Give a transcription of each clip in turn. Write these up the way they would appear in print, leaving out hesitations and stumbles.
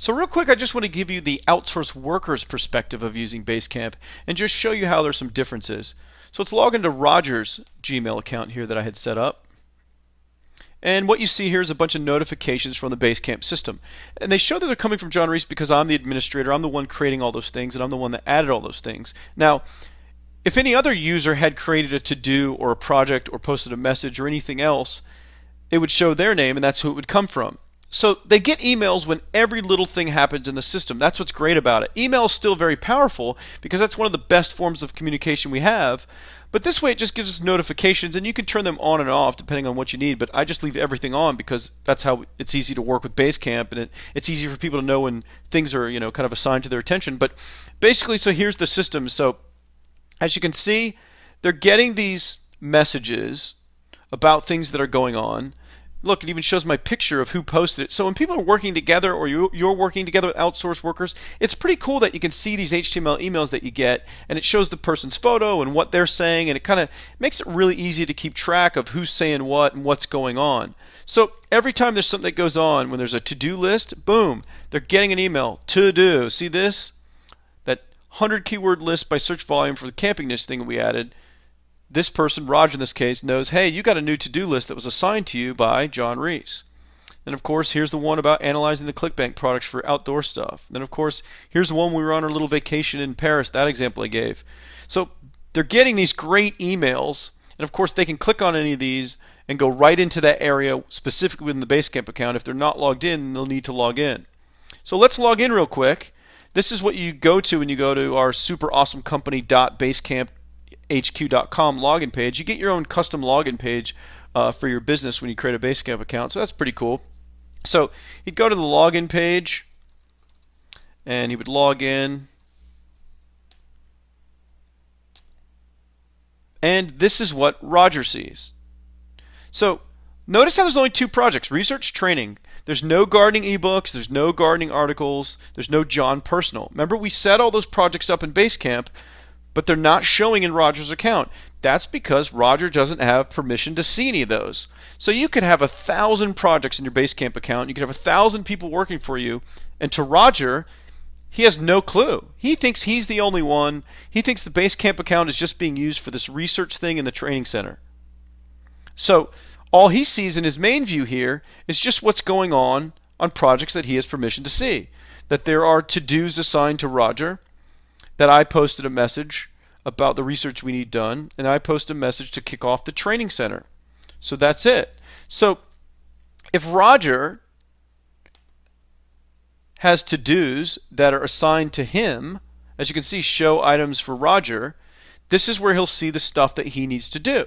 So real quick, I just want to give you the outsourced workers perspective of using Basecamp and just show you how there's some differences. So let's log into Roger's Gmail account here that I had set up. And what you see here is a bunch of notifications from the Basecamp system. And they show that they're coming from John Reese because I'm the administrator, I'm the one creating all those things, and I'm the one that added all those things. Now, if any other user had created a to-do or a project or posted a message or anything else, it would show their name and that's who it would come from. So they get emails when every little thing happens in the system. That's what's great about it. Email is still very powerful because that's one of the best forms of communication we have. But this way it just gives us notifications, and you can turn them on and off depending on what you need. But I just leave everything on because that's how it's easy to work with Basecamp, and it's easy for people to know when things are kind of assigned to their attention. But basically, so here's the system. So as you can see, they're getting these messages about things that are going on. Look, it even shows my picture of who posted it. So when people are working together, or you're working together with outsourced workers, it's pretty cool that you can see these HTML emails that you get, and it shows the person's photo and what they're saying, and it kind of makes it really easy to keep track of who's saying what and what's going on. So every time there's something that goes on, when there's a to-do list, boom, they're getting an email, to-do. See this? That 100 keyword list by search volume for the camping niche thing that we added. This person, Roger in this case, knows, hey, you got a new to-do list that was assigned to you by John Reese. Then, of course, here's the one about analyzing the ClickBank products for outdoor stuff. Then, of course, here's the one we were on our little vacation in Paris, that example I gave. So they're getting these great emails, and of course they can click on any of these and go right into that area specifically within the Basecamp account. If they're not logged in, they'll need to log in. So let's log in real quick. This is what you go to when you go to our superawesomecompany.basecamp.com hq.com login page. You get your own custom login page for your business when you create a Basecamp account, so that's pretty cool. So he'd go to the login page and he would log in, and this is what Roger sees. So notice how there's only two projects, research, training. There's no gardening ebooks, there's no gardening articles, there's no John personal. Remember, we set all those projects up in Basecamp, but they're not showing in Roger's account. That's because Roger doesn't have permission to see any of those. So you could have 1,000 projects in your Basecamp account, you could have 1,000 people working for you, and to Roger, he has no clue. He thinks he's the only one. He thinks the Basecamp account is just being used for this research thing in the training center. So all he sees in his main view here is just what's going on projects that he has permission to see. That there are to-dos assigned to Roger, that I posted a message about the research we need done, and I posted a message to kick off the training center. So that's it. So if Roger has to-dos that are assigned to him, as you can see, show items for Roger, this is where he'll see the stuff that he needs to do.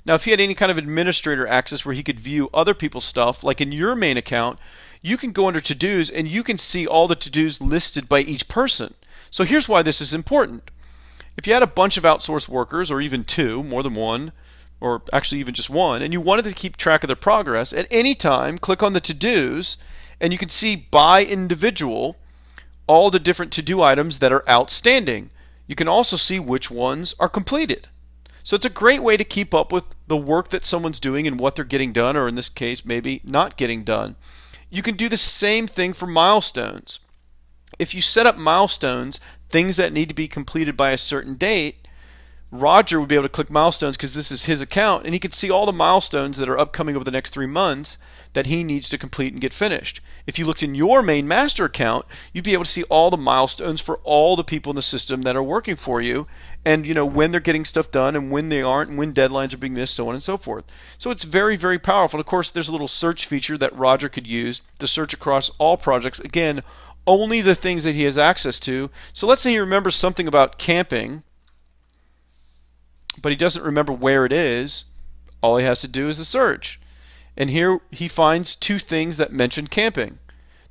Now, if he had any kind of administrator access where he could view other people's stuff, like in your main account, you can go under to-dos and you can see all the to-dos listed by each person. So here's why this is important. If you had a bunch of outsourced workers, or even two, more than one, or actually even just one, and you wanted to keep track of their progress, at any time, click on the to-dos, and you can see by individual all the different to-do items that are outstanding. You can also see which ones are completed. So it's a great way to keep up with the work that someone's doing and what they're getting done, or in this case, maybe not getting done. You can do the same thing for milestones. If you set up milestones, things that need to be completed by a certain date, Roger would be able to click milestones because this is his account, and he could see all the milestones that are upcoming over the next 3 months that he needs to complete and get finished. If you looked in your main master account, you'd be able to see all the milestones for all the people in the system that are working for you, and when they're getting stuff done and when they aren't, and when deadlines are being missed, so on and so forth. So it's very, very powerful. And of course, there's a little search feature that Roger could use to search across all projects. Again, only the things that he has access to. So let's say he remembers something about camping, but he doesn't remember where it is. All he has to do is a search. And here he finds two things that mention camping.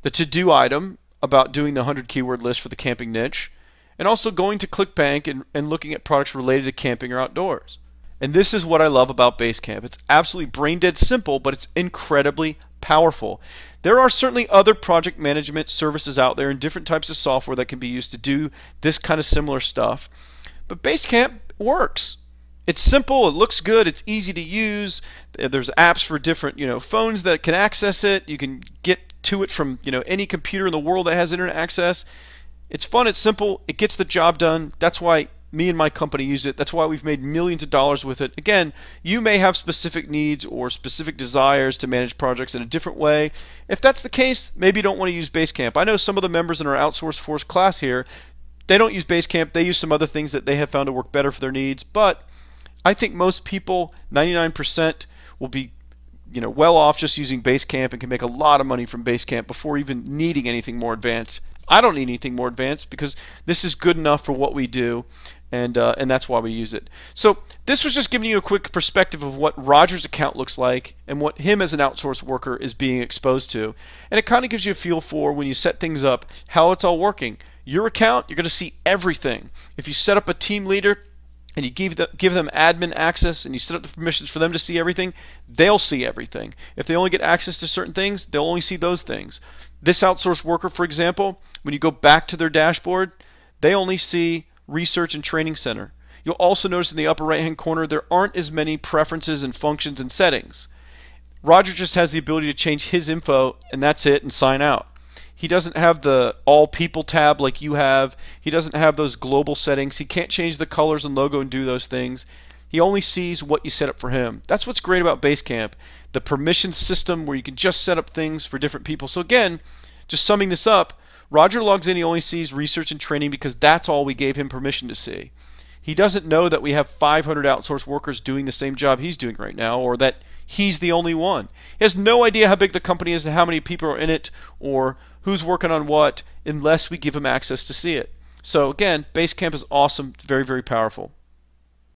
The to-do item about doing the 100 keyword list for the camping niche, and also going to ClickBank and looking at products related to camping or outdoors. And this is what I love about Basecamp. It's absolutely brain dead simple, but it's incredibly powerful. There are certainly other project management services out there and different types of software that can be used to do this kind of similar stuff. But Basecamp works. It's simple, it looks good, it's easy to use. There's apps for different, phones that can access it. You can get to it from, any computer in the world that has internet access. It's fun, it's simple, it gets the job done. That's why me and my company use it. That's why we've made millions of dollars with it. Again, you may have specific needs or specific desires to manage projects in a different way. If that's the case, maybe you don't want to use Basecamp. I know some of the members in our outsourced force class here, they don't use Basecamp. They use some other things that they have found to work better for their needs. But I think most people, 99%, will be well off just using Basecamp and can make a lot of money from Basecamp before even needing anything more advanced. I don't need anything more advanced because this is good enough for what we do, and that's why we use it. So this was just giving you a quick perspective of what Roger's account looks like and what him as an outsourced worker is being exposed to. And it kind of gives you a feel for, when you set things up, how it's all working. Your account, you're going to see everything. If you set up a team leader and you give them admin access and you set up the permissions for them to see everything, they'll see everything. If they only get access to certain things, they'll only see those things. This outsourced worker, for example, when you go back to their dashboard, they only see Research and Training Center. You'll also notice in the upper right hand corner there aren't as many preferences and functions and settings. Roger just has the ability to change his info, and that's it, and sign out. He doesn't have the all people tab like you have. He doesn't have those global settings. He can't change the colors and logo and do those things. He only sees what you set up for him. That's what's great about Basecamp, the permission system where you can just set up things for different people. So again, just summing this up, Roger logs in, he only sees Research and Training because that's all we gave him permission to see. He doesn't know that we have 500 outsourced workers doing the same job he's doing right now, or that he's the only one. He has no idea how big the company is and how many people are in it, or who's working on what, unless we give him access to see it. So again, Basecamp is awesome. It's very, very powerful.